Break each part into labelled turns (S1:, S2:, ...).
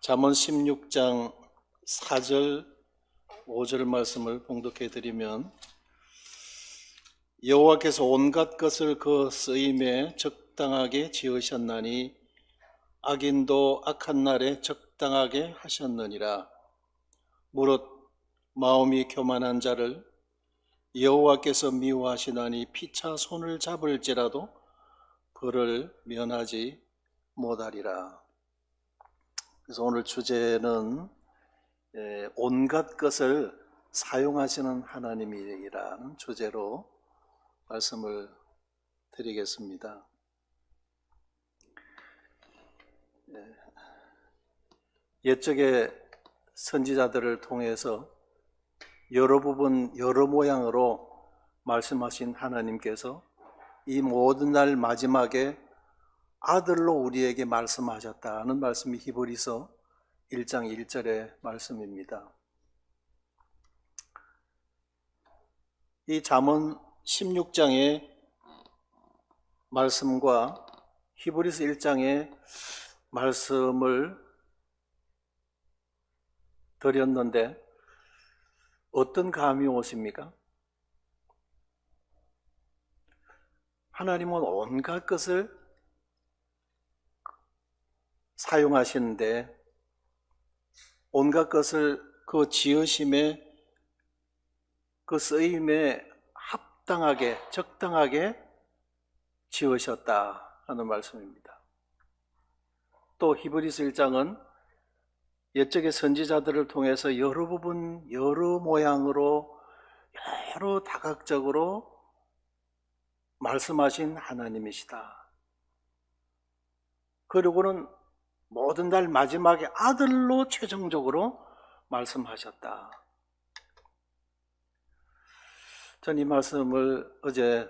S1: 잠언 16장 4절 5절 말씀을 봉독해 드리면, 여호와께서 온갖 것을 그 쓰임에 적당하게 지으셨나니 악인도 악한 날에 적당하게 하셨느니라. 무릇 마음이 교만한 자를 여호와께서 미워하시나니 피차 손을 잡을지라도 벌을 면하지 못하리라. 그래서 오늘 주제는 온갖 것을 사용하시는 하나님이라는 주제로 말씀을 드리겠습니다. 옛적의 선지자들을 통해서 여러 부분 여러 모양으로 말씀하신 하나님께서 이 모든 날 마지막에 아들로 우리에게 말씀하셨다는 말씀이 히브리서 1장 1절의 말씀입니다. 이 잠언 16장의 말씀과 히브리서 1장의 말씀을 드렸는데 어떤 감이 오십니까? 하나님은 온갖 것을 사용하시는데 온갖 것을 그 지으심에 그 쓰임에 합당하게 적당하게 지으셨다 하는 말씀입니다. 또 히브리서 1장은 옛적의 선지자들을 통해서 여러 부분 여러 모양으로 여러 다각적으로 말씀하신 하나님이시다. 그리고는 모든 날 마지막에 아들로 최종적으로 말씀하셨다. 전 이 말씀을 어제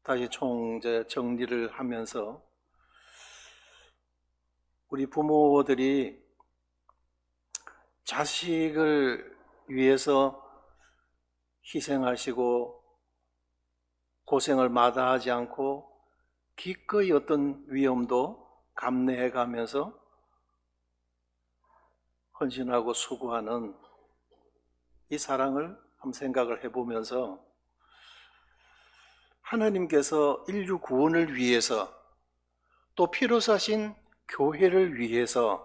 S1: 다시 정리를 하면서 우리 부모들이 자식을 위해서 희생하시고 고생을 마다하지 않고 기꺼이 어떤 위험도 감내해 가면서 헌신하고 수고하는 이 사랑을 한번 생각을 해보면서, 하나님께서 인류 구원을 위해서 또 피로 사신 교회를 위해서라면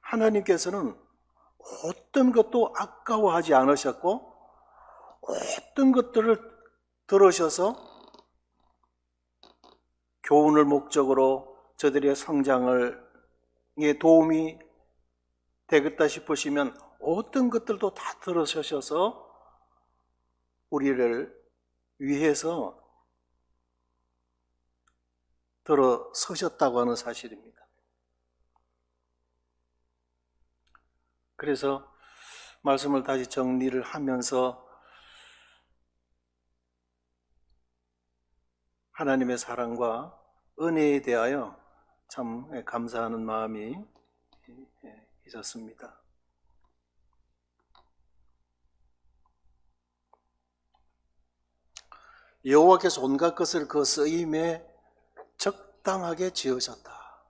S1: 하나님께서는 어떤 것도 아까워하지 않으셨고 어떤 것들을 들으셔서 교훈을 목적으로 저들의 성장에 도움이 되겠다 싶으시면 어떤 것들도 다 들으셔서 우리를 위해서 들어서셨다고 하는 사실입니다. 그래서 말씀을 다시 정리를 하면서 하나님의 사랑과 은혜에 대하여 참 감사하는 마음이 있었습니다. 여호와께서 온갖 것을 그 쓰임에 적당하게 지으셨다.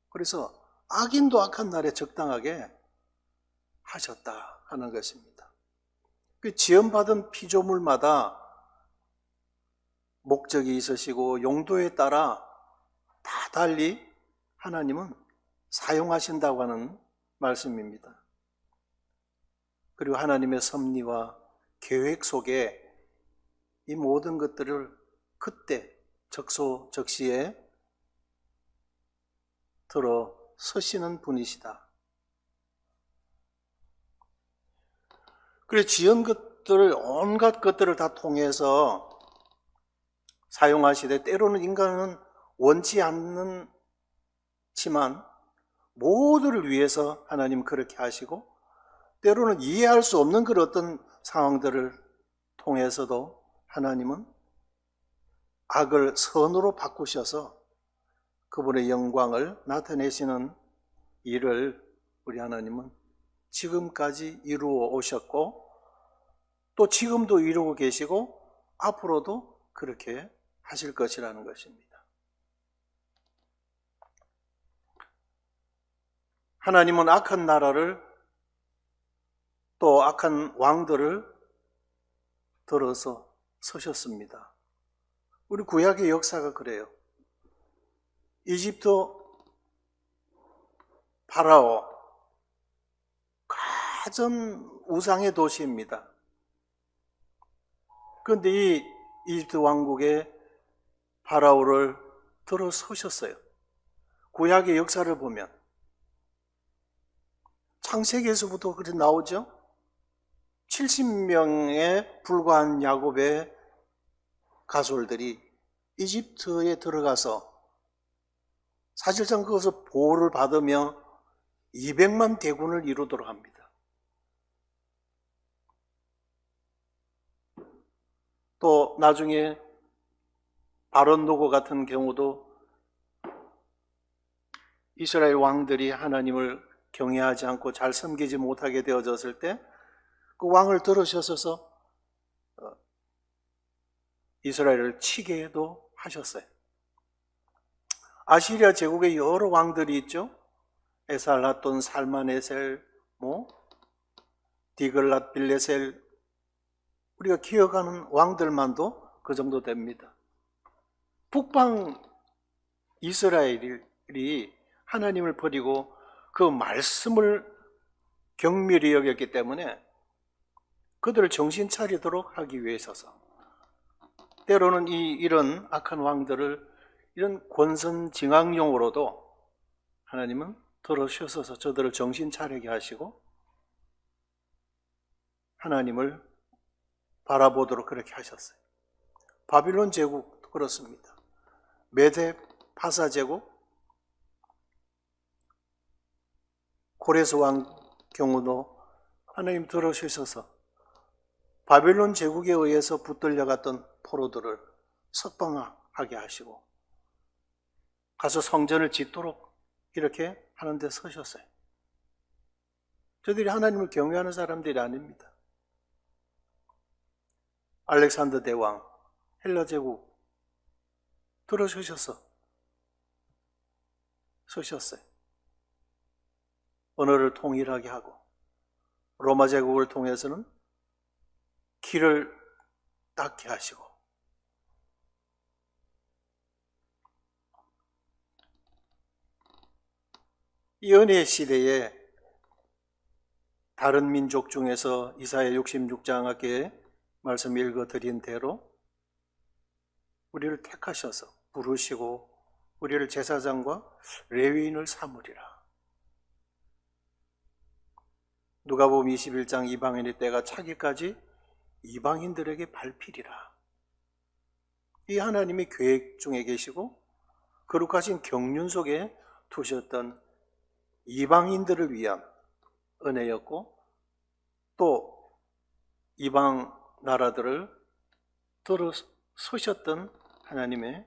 S1: 그래서 악인도 악한 날에 적당하게 하셨다 하는 것입니다. 그 지음받은 피조물마다 목적이 있으시고 용도에 따라 다 달리 하나님은 사용하신다고 하는 말씀입니다. 그리고 하나님의 섭리와 계획 속에 이 모든 것들을 그때 적시에 들어서시는 분이시다. 그래서 지은 것들을, 온갖 것들을 다 통해서 사용하시되, 때로는 인간은 원치 않지만 모두를 위해서 하나님 그렇게 하시고, 때로는 이해할 수 없는 그런 어떤 상황들을 통해서도 하나님은 악을 선으로 바꾸셔서 그분의 영광을 나타내시는 일을 우리 하나님은 지금까지 이루어 오셨고, 또 지금도 이루고 계시고 앞으로도 그렇게 하실 것이라는 것입니다. 하나님은 악한 나라를 또 악한 왕들을 들어서 서셨습니다. 우리 구약의 역사가 그래요. 이집트 파라오, 가전 우상의 도시입니다. 그런데 이 이집트 왕국의 파라오를 들어서셨어요. 구약의 역사를 보면 창세기에서부터 그렇게 나오죠. 70명에 불과한 야곱의 가솔들이 이집트에 들어가서 사실상 그것을 보호를 받으며 200만 대군을 이루도록 합니다. 또 나중에 바론 노고 같은 경우도 이스라엘 왕들이 하나님을 경외하지 않고 잘 섬기지 못하게 되어졌을 때 그 왕을 들으셔서 이스라엘을 치게도 하셨어요. 아시리아 제국의 여러 왕들이 있죠. 에살핫돈, 살마네셀, 디글랏 빌레셀, 우리가 기억하는 왕들만도 그 정도 됩니다. 북방 이스라엘이 하나님을 버리고 그 말씀을 경밀히 여겼기 때문에 그들을 정신 차리도록 하기 위해서서 때로는 이런 악한 왕들을 이런 권선징악용으로도 하나님은 들어주셔서 저들을 정신 차리게 하시고 하나님을 바라보도록 그렇게 하셨어요. 바빌론 제국도 그렇습니다. 메데 파사 제국, 고레스 왕 경우도 하나님 들어주셔서 바빌론 제국에 의해서 붙들려갔던 포로들을 석방하게 하시고 가서 성전을 짓도록 이렇게 하는 데 서셨어요. 저들이 하나님을 경외하는 사람들이 아닙니다. 알렉산더 대왕, 헬라 제국 들어서셔서 서셨어요. 언어를 통일하게 하고 로마 제국을 통해서는 길을 닦게 하시고 이 은혜의 시대에 다른 민족 중에서 이사야 66장 아까 말씀 읽어드린 대로 우리를 택하셔서 부르시고 우리를 제사장과 레위인을 삼으리라. 누가복음 21장 이방인의 때가 차기까지 이방인들에게 밟히리라. 이 하나님의 계획 중에 계시고 거룩하신 경륜 속에 두셨던 이방인들을 위한 은혜였고 또 이방 나라들을 들어서셨던 하나님의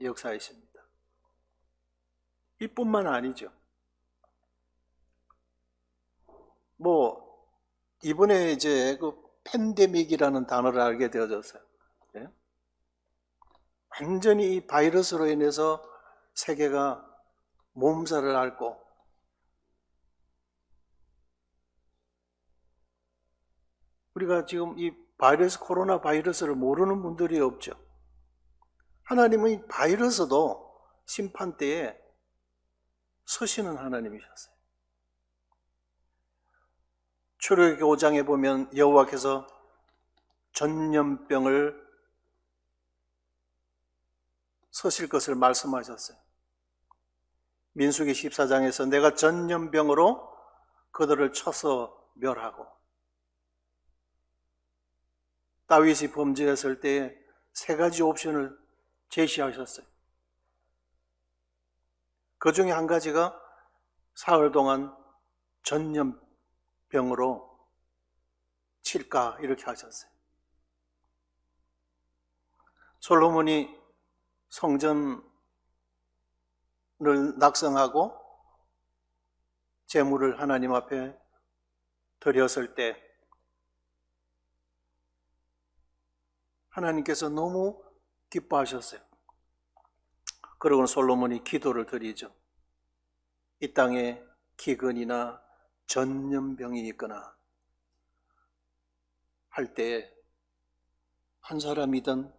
S1: 역사이십니다. 이뿐만 아니죠. 이번에 이제 그 팬데믹이라는 단어를 알게 되어졌어요. 네? 완전히 이 바이러스로 인해서 세계가 몸살을 앓고 우리가 지금 이 코로나 바이러스를 모르는 분들이 없죠. 하나님은 이 바이러스도 심판대에 서시는 하나님이셨어요. 출애굽기 5장에 보면 여호와께서 전염병을 서실 것을 말씀하셨어요. 민수기 14장에서 내가 전염병으로 그들을 쳐서 멸하고 다윗이 범죄했을 때 세 가지 옵션을 제시하셨어요. 그 중에 한 가지가 사흘 동안 전염병으로 칠까 이렇게 하셨어요. 솔로몬이 성전을 낙성하고 제물을 하나님 앞에 드렸을 때 하나님께서 너무 기뻐하셨어요. 그러고는 솔로몬이 기도를 드리죠. 이 땅에 기근이나 전염병이 있거나 할 때 한 사람이든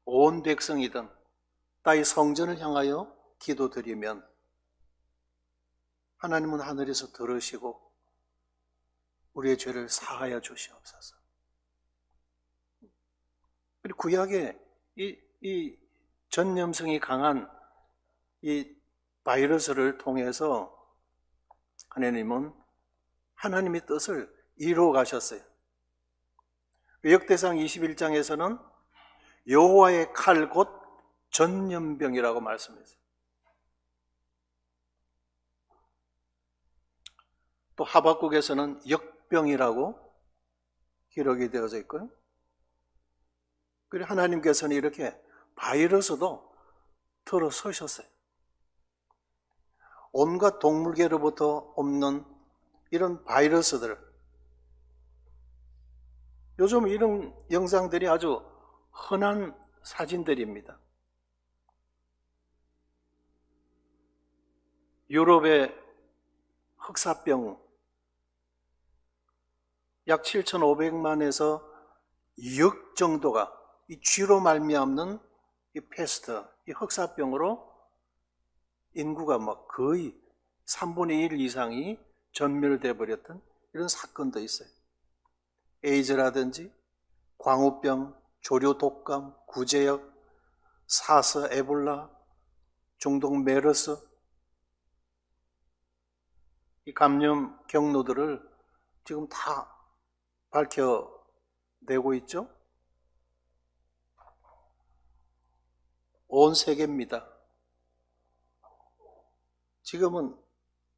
S1: 온 백성이든 따위 성전을 향하여 기도드리면 하나님은 하늘에서 들으시고 우리의 죄를 사하여 주시옵소서. 그리고 구약에 이 전염성이 강한 이 바이러스를 통해서 하나님은 하나님의 뜻을 이루어 가셨어요. 역대상 21장에서는 여호와의 칼 곧 전염병이라고 말씀했어요. 또 하박국에서는 역병이라고 기록이 되어져 있고요. 그리고 하나님께서는 이렇게 바이러스도 들어서셨어요. 온갖 동물계로부터 없는 이런 바이러스들, 요즘 이런 영상들이 아주 흔한 사진들입니다. 유럽의 흑사병 약 7,500만에서 2억 정도가 이 쥐로 말미암는 이 패스트, 이 흑사병으로 인구가 막 거의 3분의 1 이상이 전멸돼 버렸던 이런 사건도 있어요. 에이즈라든지 광우병, 조류 독감, 구제역, 사스, 에볼라, 중동 메르스, 이 감염 경로들을 지금 다 밝혀내고 있죠. 온 세계입니다. 지금은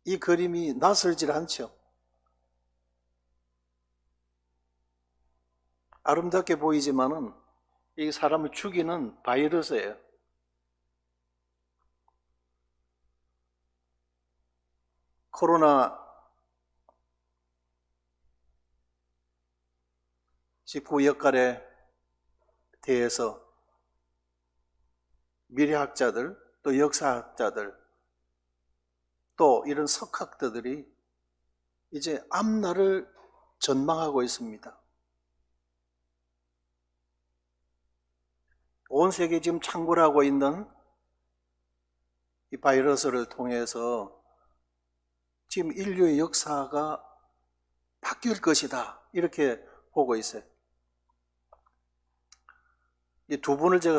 S1: 이 그림이 낯설질 않죠. 아름답게 보이지만은 이 사람을 죽이는 바이러스예요. 코로나 19 역할에 대해서 미래학자들, 또 역사학자들, 또 이런 석학들이 이제 앞날을 전망하고 있습니다. 온 세계 지금 창궐하고 있는 이 바이러스를 통해서 지금 인류의 역사가 바뀔 것이다, 이렇게 보고 있어요. 이 두 분을 제가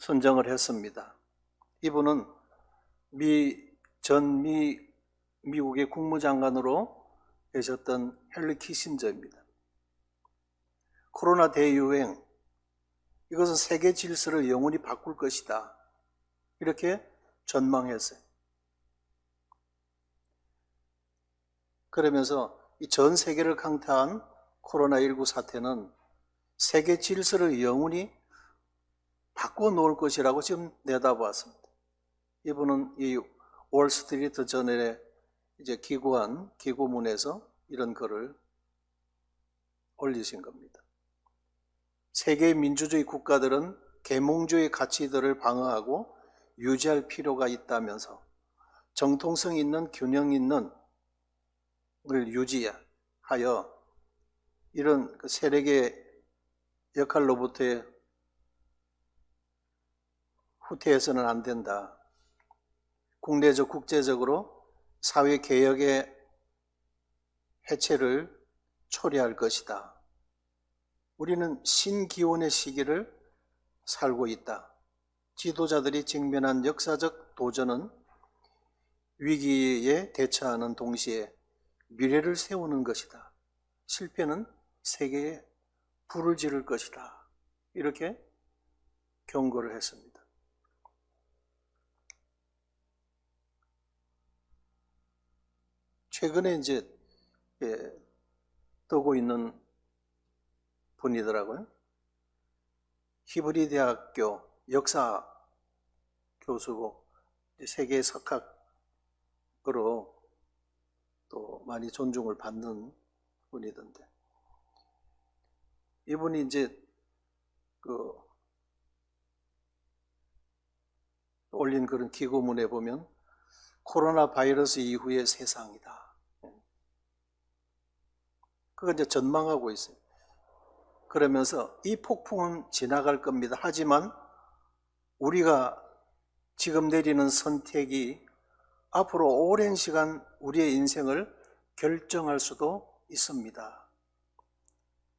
S1: 선정을 했습니다. 이분은 미국의 국무장관으로 계셨던 헨리 키신저입니다. 코로나 대유행, 이것은 세계 질서를 영원히 바꿀 것이다, 이렇게 전망했어요. 그러면서 이 전 세계를 강타한 코로나19 사태는 세계 질서를 영원히 바꿔 놓을 것이라고 지금 내다보았습니다. 이분은 이 월스트리트 저널에 이제 기고한 기고문에서 이런 글을 올리신 겁니다. 세계의 민주주의 국가들은 계몽주의 가치들을 방어하고 유지할 필요가 있다면서 정통성 있는 균형 있는 을 유지하여 이런 세력의 역할로부터의 후퇴해서는 안 된다. 국내적, 국제적으로 사회개혁의 해체를 초래할 것이다. 우리는 신기원의 시기를 살고 있다. 지도자들이 직면한 역사적 도전은 위기에 대처하는 동시에 미래를 세우는 것이다. 실패는 세계에 불을 지를 것이다. 이렇게 경고를 했습니다. 최근에 이제 뜨고 있는 분이더라고요. 히브리 대학교 역사 교수고 세계 석학으로 또 많이 존중을 받는 분이던데, 이분이 이제 올린 그런 기고문에 보면 코로나 바이러스 이후의 세상이다. 그거 이제 전망하고 있어요. 그러면서 이 폭풍은 지나갈 겁니다. 하지만 우리가 지금 내리는 선택이 앞으로 오랜 시간 우리의 인생을 결정할 수도 있습니다.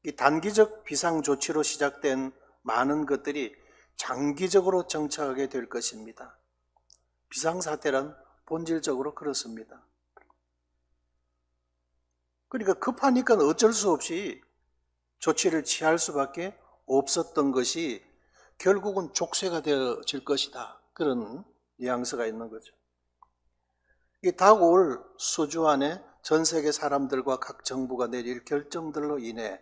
S1: 이 단기적 비상조치로 시작된 많은 것들이 장기적으로 정착하게 될 것입니다. 비상사태란 본질적으로 그렇습니다. 그러니까 급하니까 어쩔 수 없이 조치를 취할 수밖에 없었던 것이 결국은 족쇄가 되어질 것이다. 그런 뉘앙스가 있는 거죠. 이 다가올 수주 안에 전 세계 사람들과 각 정부가 내릴 결정들로 인해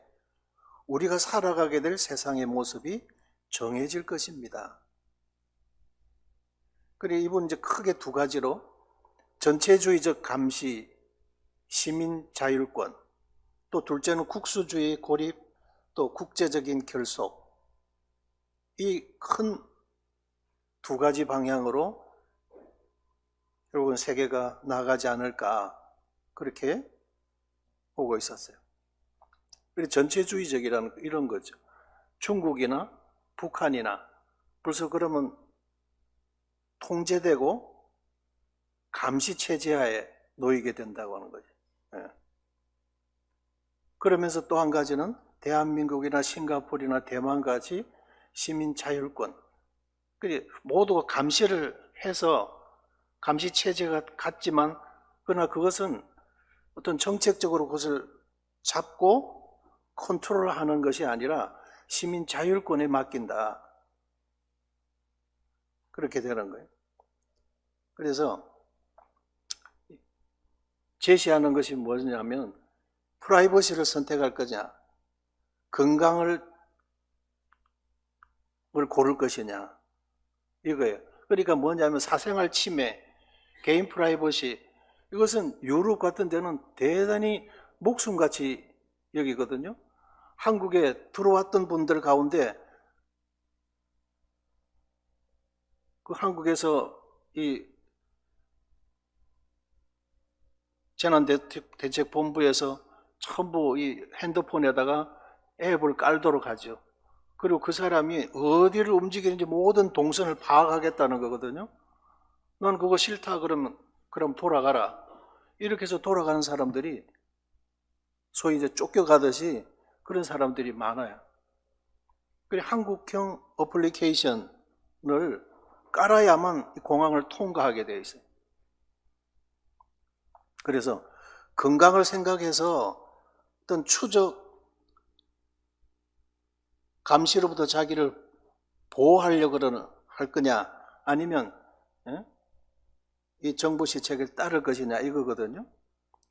S1: 우리가 살아가게 될 세상의 모습이 정해질 것입니다. 그리고 이번 이제 크게 두 가지로 전체주의적 감시, 시민 자율권, 또 둘째는 국수주의 고립, 또 국제적인 결속, 이 큰 두 가지 방향으로 결국은 세계가 나가지 않을까 그렇게 보고 있었어요. 그리고 전체주의적이라는 이런 거죠. 중국이나 북한이나 벌써 그러면 통제되고 감시 체제하에 놓이게 된다고 하는 거죠. 그러면서 또 한 가지는 대한민국이나 싱가포르나 대만같이 시민 자율권, 모두가 감시를 해서 감시 체제가 같지만 그러나 그것은 어떤 정책적으로 그것을 잡고 컨트롤하는 것이 아니라 시민 자율권에 맡긴다. 그렇게 되는 거예요. 그래서 제시하는 것이 뭐냐면 프라이버시를 선택할 거냐, 건강을 고를 것이냐 이거예요. 그러니까 뭐냐면 사생활 침해, 개인 프라이버시, 이것은 유럽 같은 데는 대단히 목숨같이 여기거든요. 한국에 들어왔던 분들 가운데 그 한국에서 이 재난대책본부에서 전부 이 핸드폰에다가 앱을 깔도록 하죠. 그리고 그 사람이 어디를 움직이는지 모든 동선을 파악하겠다는 거거든요. 넌 그거 싫다 그러면 그럼 돌아가라. 이렇게 해서 돌아가는 사람들이 소위 이제 쫓겨가듯이 그런 사람들이 많아요. 그리고 한국형 어플리케이션을 깔아야만 공항을 통과하게 되어 있어요. 그래서 건강을 생각해서 어떤 추적 감시로부터 자기를 보호하려고 할 거냐 아니면 이 정부 시책을 따를 것이냐 이거거든요.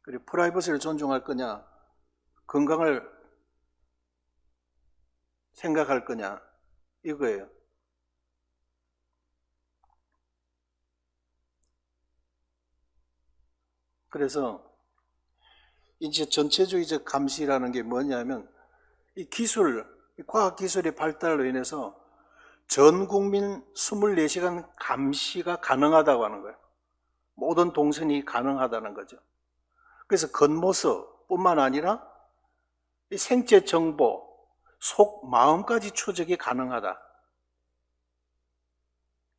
S1: 그리고 프라이버시를 존중할 거냐 건강을 생각할 거냐 이거예요. 그래서 이제 전체주의적 감시라는 게 뭐냐면 이 기술, 과학기술의 발달로 인해서 전 국민 24시간 감시가 가능하다고 하는 거예요. 모든 동선이 가능하다는 거죠. 그래서 겉모습뿐만 아니라 이 생체 정보, 속 마음까지 추적이 가능하다.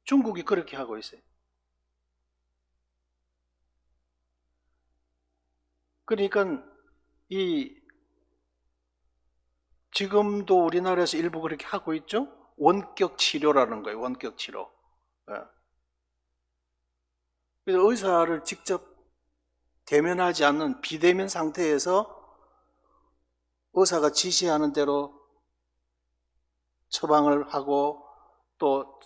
S1: 중국이 그렇게 하고 있어요. 그러니까 이 지금도 우리나라에서 일부 그렇게 하고 있죠. 원격 치료라는 거예요. 원격 치료. 그래서 의사를 직접 대면하지 않는 비대면 상태에서 의사가 지시하는 대로 처방을 하고 또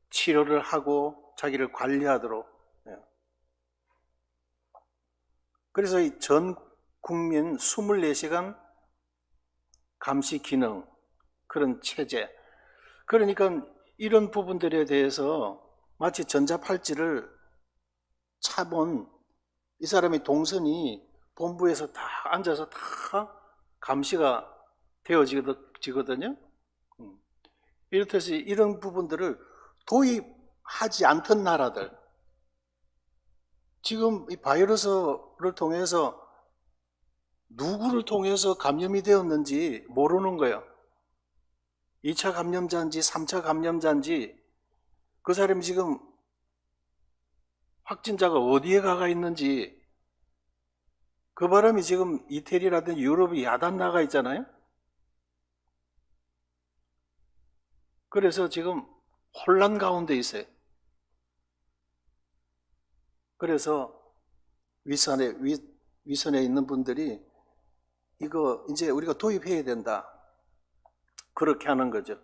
S1: 치료를 하고 자기를 관리하도록. 그래서 이 전 국민 24시간 감시 기능, 그런 체제. 그러니까 이런 부분들에 대해서 마치 전자팔찌를 차본 이 사람의 동선이 본부에서 다 앉아서 다 감시가 되어지거든요. 이렇듯이 이런 부분들을 도입하지 않던 나라들, 지금 이 바이러스를 통해서 누구를 통해서 감염이 되었는지 모르는 거예요. 2차 감염자인지 3차 감염자인지 그 사람이 지금 확진자가 어디에 가가 있는지 그 바람에 지금 이태리라든지 유럽이 야단 나가 있잖아요. 그래서 지금 혼란 가운데 있어요. 그래서 위선에 있는 분들이 이거 이제 우리가 도입해야 된다. 그렇게 하는 거죠.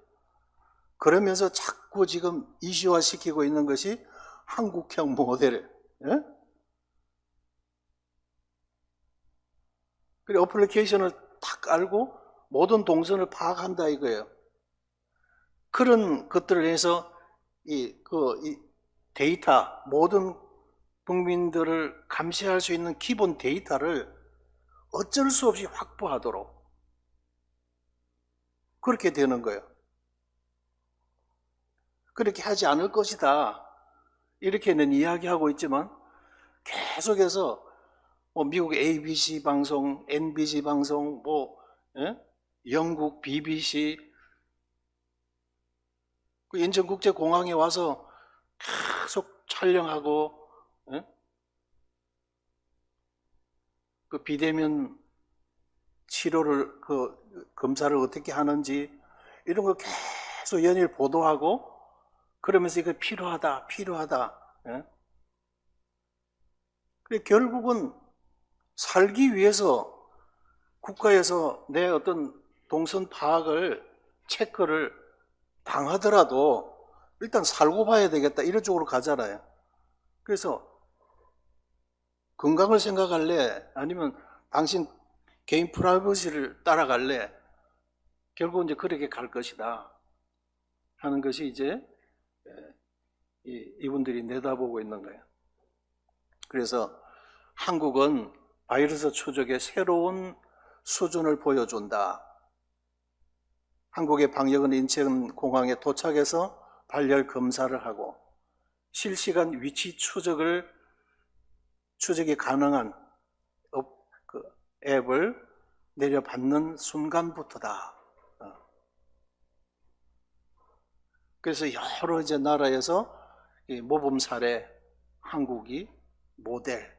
S1: 그러면서 자꾸 지금 이슈화 시키고 있는 것이 한국형 모델. 예? 그리고 어플리케이션을 딱 깔고 모든 동선을 파악한다 이거예요. 그런 것들을 해서 이 데이터, 모든 국민들을 감시할 수 있는 기본 데이터를 어쩔 수 없이 확보하도록 그렇게 되는 거예요. 그렇게 하지 않을 것이다. 이렇게는 이야기하고 있지만 계속해서 뭐 미국 ABC 방송, NBC 방송, 예? 영국 BBC, 그 인천국제공항에 와서 계속 촬영하고, 예? 그 비대면 치료를, 검사를 어떻게 하는지, 이런 거 계속 연일 보도하고, 그러면서 이거 필요하다, 필요하다. 예? 결국은 살기 위해서 국가에서 내 어떤 동선 파악을, 체크를 당하더라도 일단 살고 봐야 되겠다. 이런 쪽으로 가잖아요. 그래서 건강을 생각할래? 아니면 당신 개인 프라이버시를 따라갈래? 결국은 이제 그렇게 갈 것이다. 하는 것이 이제 이분들이 내다보고 있는 거예요. 그래서 한국은 바이러스 추적의 새로운 수준을 보여준다. 한국의 방역은 인천공항에 도착해서 발열 검사를 하고 실시간 위치 추적이 가능한 앱을 내려받는 순간부터다. 그래서 여러 이제 나라에서 모범 사례, 한국이 모델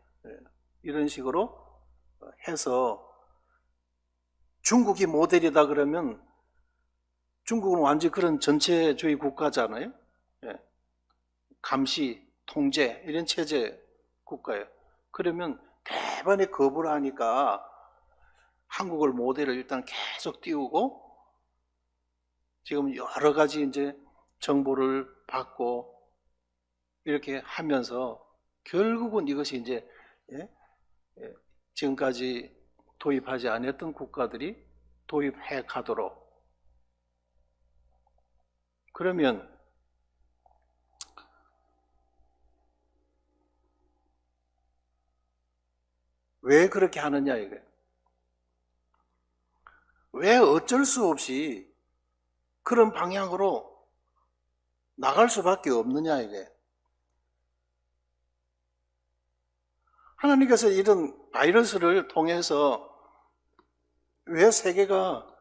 S1: 이런 식으로 해서 중국이 모델이다 그러면 중국은 완전히 그런 전체주의 국가잖아요. 감시, 통제 이런 체제 국가예요. 그러면 대반의 거부를 하니까 한국을 모델을 일단 계속 띄우고 지금 여러 가지 이제 정보를 받고 이렇게 하면서 결국은 이것이 이제 지금까지 도입하지 않았던 국가들이 도입해 가도록. 그러면 왜 그렇게 하느냐 이거예요. 왜 어쩔 수 없이 그런 방향으로 나갈 수밖에 없느냐 이게. 하나님께서 이런 바이러스를 통해서 왜 세계가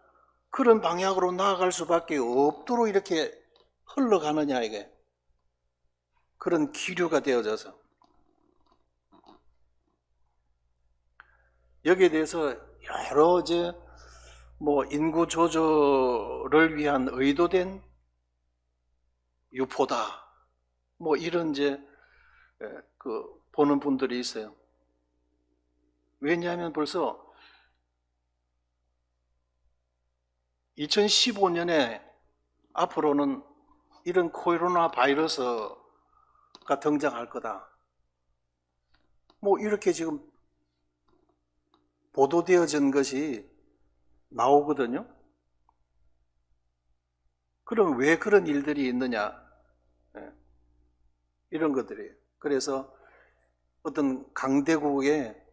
S1: 그런 방향으로 나아갈 수밖에 없도록 이렇게 흘러가느냐 이게. 그런 기류가 되어져서. 여기에 대해서 여러 이제 인구 조절을 위한 의도된 유포다. 이런 이제 보는 분들이 있어요. 왜냐하면 벌써 2015년에 앞으로는 이런 코로나 바이러스가 등장할 거다. 이렇게 지금 보도되어진 것이 나오거든요. 그럼 왜 그런 일들이 있느냐? 이런 것들이에요. 그래서 어떤 강대국의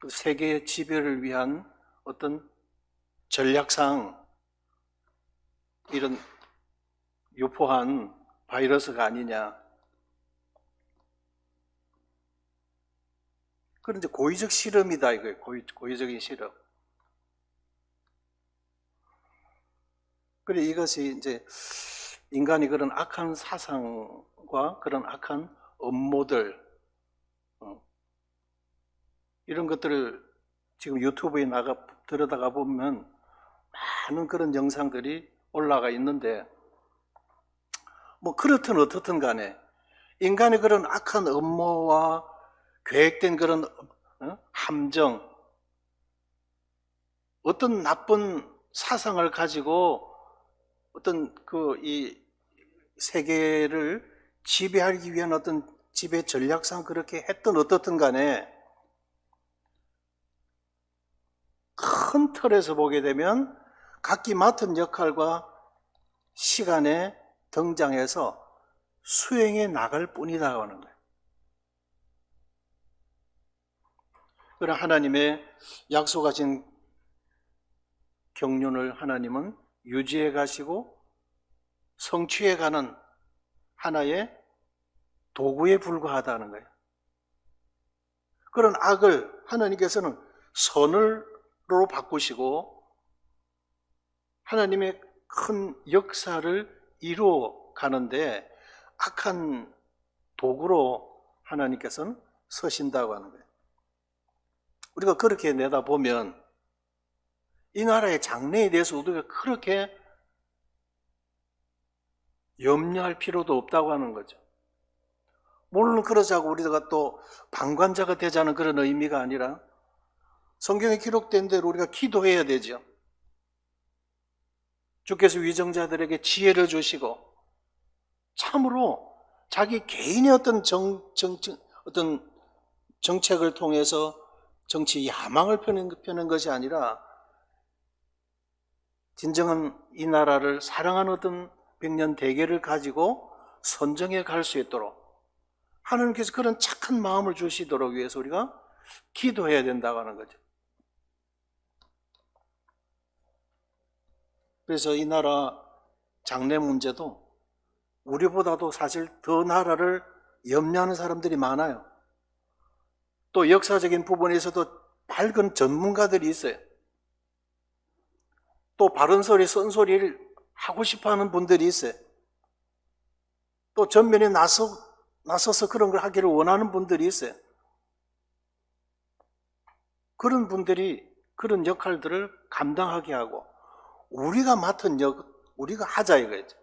S1: 세계 지배를 위한 어떤 전략상 이런 유포한 바이러스가 아니냐. 그런 이제 고의적 실험이다 이거예요. 고의적인 실험. 그래 이것이 이제 인간이 그런 악한 사상과 그런 악한 업무들 이런 것들을 지금 유튜브에 들어다가 보면 많은 그런 영상들이 올라가 있는데 뭐 그렇든 어떻든 간에 인간의 그런 악한 업무와 계획된 그런 함정 어떤 나쁜 사상을 가지고 어떤 이 세계를 지배하기 위한 어떤 지배 전략상 그렇게 했든 어떻든 간에 큰 틀에서 보게 되면 각기 맡은 역할과 시간에 등장해서 수행해 나갈 뿐이다 하는 거예요. 그러나 하나님의 약속하신 경륜을 하나님은 유지해 가시고 성취해 가는 하나의 도구에 불과하다는 거예요. 그런 악을 하나님께서는 선으로 바꾸시고 하나님의 큰 역사를 이루어 가는데 악한 도구로 하나님께서는 서신다고 하는 거예요. 우리가 그렇게 내다보면 이 나라의 장래에 대해서 우리가 그렇게 염려할 필요도 없다고 하는 거죠. 물론 그러자고 우리가 또 방관자가 되자는 그런 의미가 아니라 성경에 기록된 대로 우리가 기도해야 되죠. 주께서 위정자들에게 지혜를 주시고 참으로 자기 개인의 어떤 어떤 정책을 통해서 정치 야망을 펴는 것이 아니라 진정한 이 나라를 사랑하는 어떤 백년 대계를 가지고 선정해 갈 수 있도록 하나님께서 그런 착한 마음을 주시도록 위해서 우리가 기도해야 된다고 하는 거죠. 그래서 이 나라 장래 문제도 우리보다도 사실 더 나라를 염려하는 사람들이 많아요. 또 역사적인 부분에서도 밝은 전문가들이 있어요. 또 바른 소리, 쓴소리를 하고 싶어 하는 분들이 있어요. 또 전면에 나서서 그런 걸 하기를 원하는 분들이 있어요. 그런 분들이 그런 역할들을 감당하게 하고 우리가 맡은 우리가 하자 이거죠.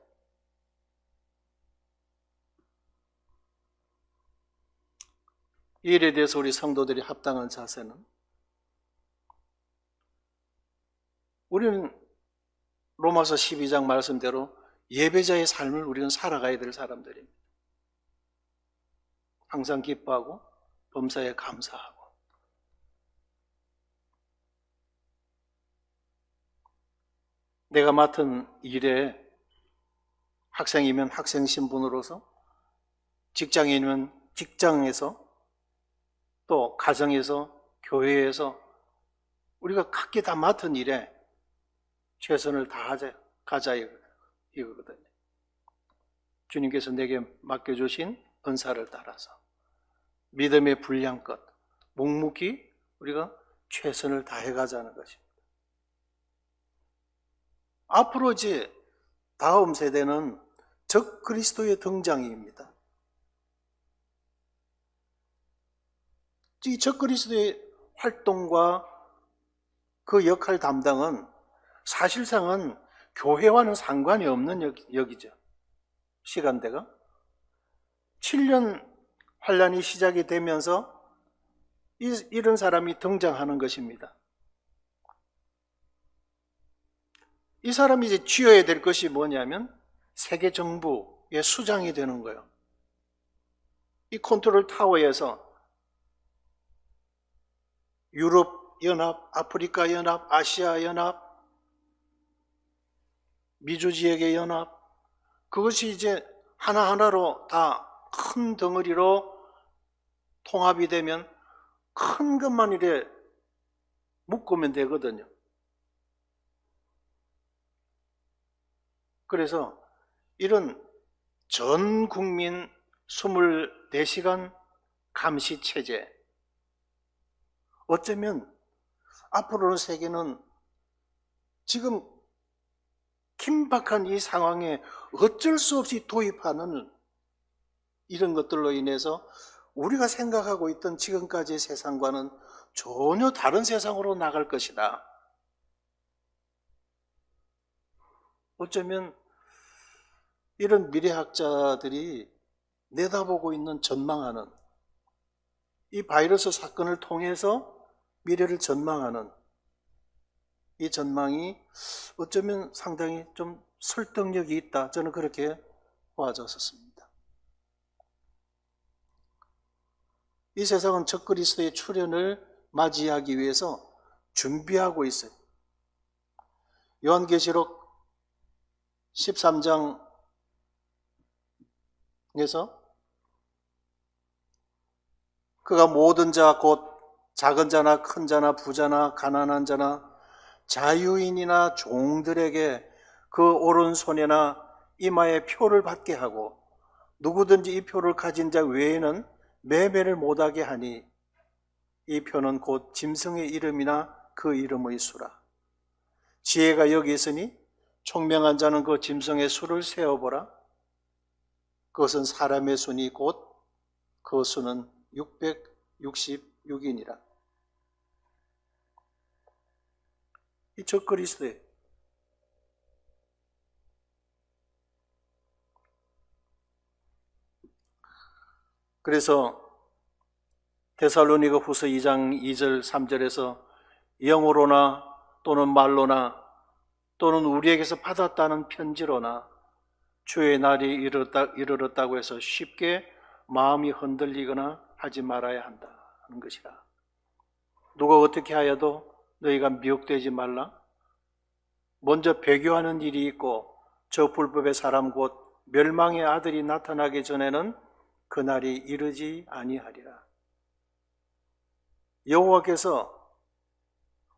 S1: 이 일에 대해서 우리 성도들이 합당한 자세는 우리는 로마서 12장 말씀대로 예배자의 삶을 우리는 살아가야 될 사람들입니다. 항상 기뻐하고 범사에 감사하고 내가 맡은 일에 학생이면 학생 신분으로서 직장인이면 직장에서 또 가정에서 교회에서 우리가 각기 다 맡은 일에 최선을 가자 이거거든요. 주님께서 내게 맡겨주신 은사를 따라서 믿음의 분량껏 묵묵히 우리가 최선을 다해가자는 것입니다. 앞으로 이제 다음 세대는 적 그리스도의 등장입니다. 이 적 그리스도의 활동과 그 역할 담당은 사실상은 교회와는 상관이 없는 역이죠. 시간대가 7년 환란이 시작이 되면서 이런 사람이 등장하는 것입니다. 이 사람이 이제 쥐어야 될 것이 뭐냐면 세계 정부의 수장이 되는 거예요. 이 컨트롤 타워에서 유럽 연합, 아프리카 연합, 아시아 연합, 미주 지역의 연합, 그것이 이제 하나하나로 다 큰 덩어리로 통합이 되면 큰 것만 이래 묶으면 되거든요. 그래서 이런 전 국민 24시간 감시 체제, 어쩌면 앞으로는 세계는 지금 긴박한 이 상황에 어쩔 수 없이 도입하는 이런 것들로 인해서 우리가 생각하고 있던 지금까지의 세상과는 전혀 다른 세상으로 나갈 것이다. 어쩌면 이런 미래학자들이 내다보고 있는 전망하는 이 바이러스 사건을 통해서 미래를 전망하는 이 전망이 어쩌면 상당히 좀 설득력이 있다. 저는 그렇게 보아졌었습니다. 이 세상은 적그리스도의 출현을 맞이하기 위해서 준비하고 있어요. 요한계시록 13장에서 그가 모든 자 곧 작은 자나 큰 자나 부자나 가난한 자나 자유인이나 종들에게 그 오른손에나 이마에 표를 받게 하고 누구든지 이 표를 가진 자 외에는 매매를 못하게 하니 이 표는 곧 짐승의 이름이나 그 이름의 수라. 지혜가 여기 있으니 총명한 자는 그 짐승의 수를 세어보라. 그것은 사람의 수니 곧 그 수는 666이니라. 이 적그리스도예요. 그래서 데살로니가 후서 2장 2절 3절에서 영어로나 또는 말로나 또는 우리에게서 받았다는 편지로나 주의 날이 이르렀다고 해서 쉽게 마음이 흔들리거나 하지 말아야 한다 하는 것이라. 누가 어떻게 하여도 너희가 미혹되지 말라. 먼저 배교하는 일이 있고 저 불법의 사람 곧 멸망의 아들이 나타나기 전에는 그날이 이르지 아니하리라. 여호와께서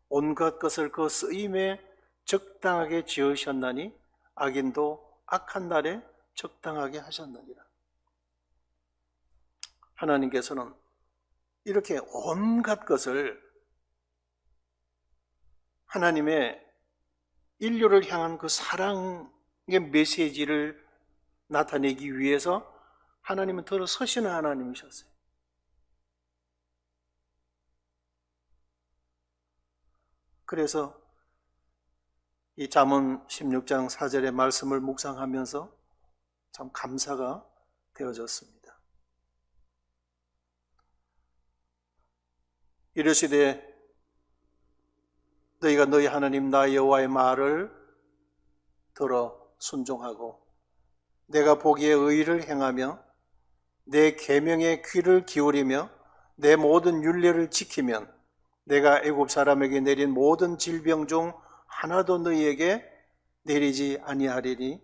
S1: 온갖 것을 그 쓰임에 적당하게 지으셨나니 악인도 악한 날에 적당하게 하셨느니라. 하나님께서는 이렇게 온갖 것을 하나님의 인류를 향한 그 사랑의 메시지를 나타내기 위해서 하나님은 들어서시는 하나님이셨어요. 그래서 이 잠언 16장 4절의 말씀을 묵상하면서 참 감사가 되어졌습니다. 이르시되 너희가 너희 하나님 나 여호와의 말을 들어 순종하고 내가 보기에 의를 행하며 내 계명에 귀를 기울이며 내 모든 율례를 지키면 내가 애굽 사람에게 내린 모든 질병 중 하나도 너희에게 내리지 아니하리니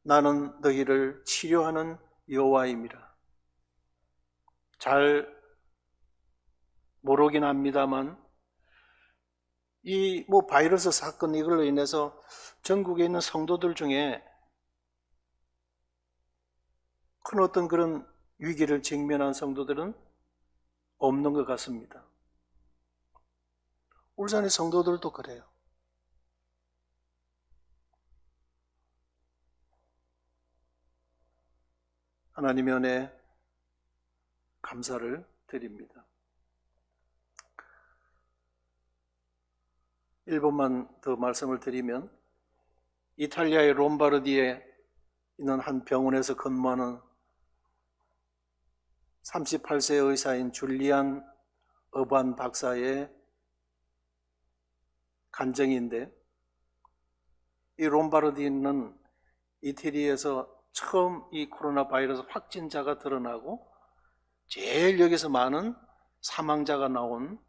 S1: 나는 너희를 치료하는 여호와임이라. 잘 모르긴 합니다만 이 바이러스 사건 이걸로 인해서 전국에 있는 성도들 중에 큰 어떤 그런 위기를 직면한 성도들은 없는 것 같습니다. 울산의 성도들도 그래요. 하나님의 은혜에 감사를 드립니다. 1번만 더 말씀을 드리면 이탈리아의 롬바르디에 있는 한 병원에서 근무하는 38세 의사인 줄리안 어반 박사의 간증인데 이 롬바르디는 이태리에서 처음 이 코로나 바이러스 확진자가 드러나고 제일 여기서 많은 사망자가 나온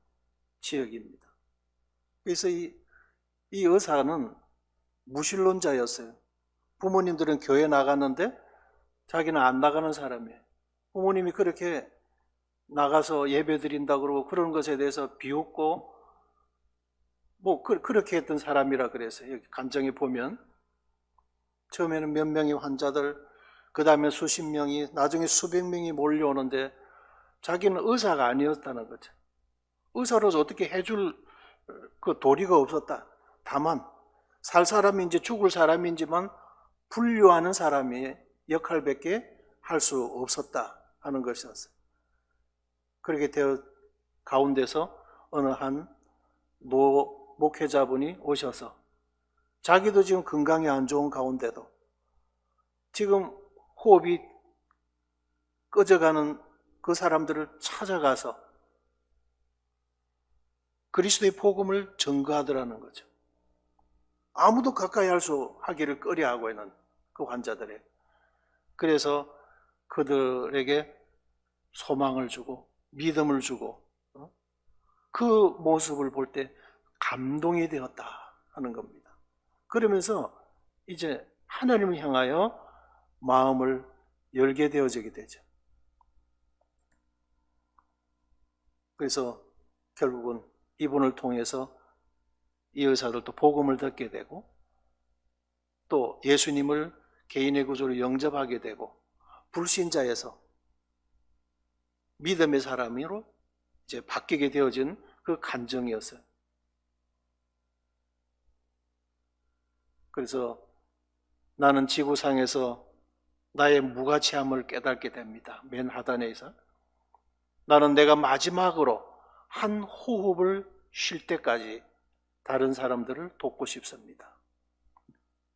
S1: 지역입니다. 그래서 이 의사는 무신론자였어요. 부모님들은 교회 나갔는데 자기는 안 나가는 사람이에요. 부모님이 그렇게 나가서 예배 드린다고 그러고 그런 것에 대해서 비웃고 그렇게 했던 사람이라 그래서 여기 간증에 보면 처음에는 몇 명의 환자들, 그 다음에 수십 명이, 나중에 수백 명이 몰려오는데 자기는 의사가 아니었다는 거죠. 의사로서 어떻게 해줄 그 도리가 없었다. 다만 살 사람인지 죽을 사람인지만 분류하는 사람의 역할밖에 할 수 없었다 하는 것이었어요. 그렇게 되어 가운데서 어느 한 노 목회자분이 오셔서 자기도 지금 건강이 안 좋은 가운데도 지금 호흡이 꺼져가는 그 사람들을 찾아가서 그리스도의 복음을 전가하더라는 거죠. 아무도 가까이 하기를 꺼려하고 있는 그 환자들에게. 그래서 그들에게 소망을 주고 믿음을 주고 그 모습을 볼 때 감동이 되었다 하는 겁니다. 그러면서 이제 하나님을 향하여 마음을 열게 되어지게 되죠. 그래서 결국은 이분을 통해서 이 의사들도 복음을 듣게 되고 또 예수님을 개인의 구주로 영접하게 되고 불신자에서 믿음의 사람으로 이제 바뀌게 되어진 그 간증이었어요. 그래서 나는 지구상에서 나의 무가치함을 깨닫게 됩니다. 맨 하단에서 나는 내가 마지막으로 한 호흡을 쉴 때까지 다른 사람들을 돕고 싶습니다.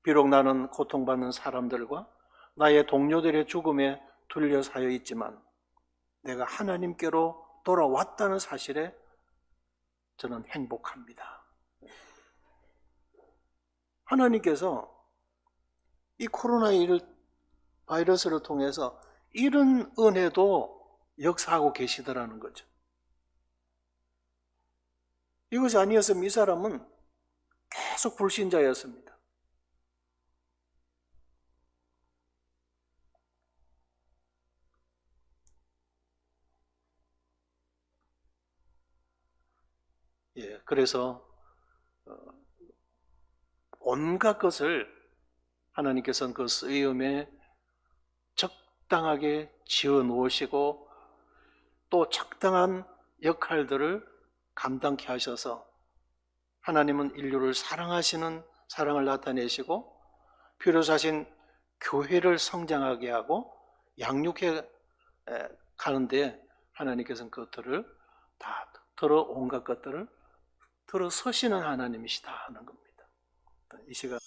S1: 비록 나는 고통받는 사람들과 나의 동료들의 죽음에 둘러싸여 있지만 내가 하나님께로 돌아왔다는 사실에 저는 행복합니다. 하나님께서 이 코로나 바이러스를 통해서 이런 은혜도 역사하고 계시더라는 거죠. 이것이 아니었으면 이 사람은 계속 불신자였습니다. 그래서 온갖 것을 하나님께서는 그 쓰임에 적당하게 지어 놓으시고 또 적당한 역할들을 감당케 하셔서 하나님은 인류를 사랑하시는 사랑을 나타내시고 필요하신 교회를 성장하게 하고 양육해 가는데 하나님께서는 그것들을 다 온갖 것들을 들어 서시는 하나님이시다 하는 겁니다. 이 시간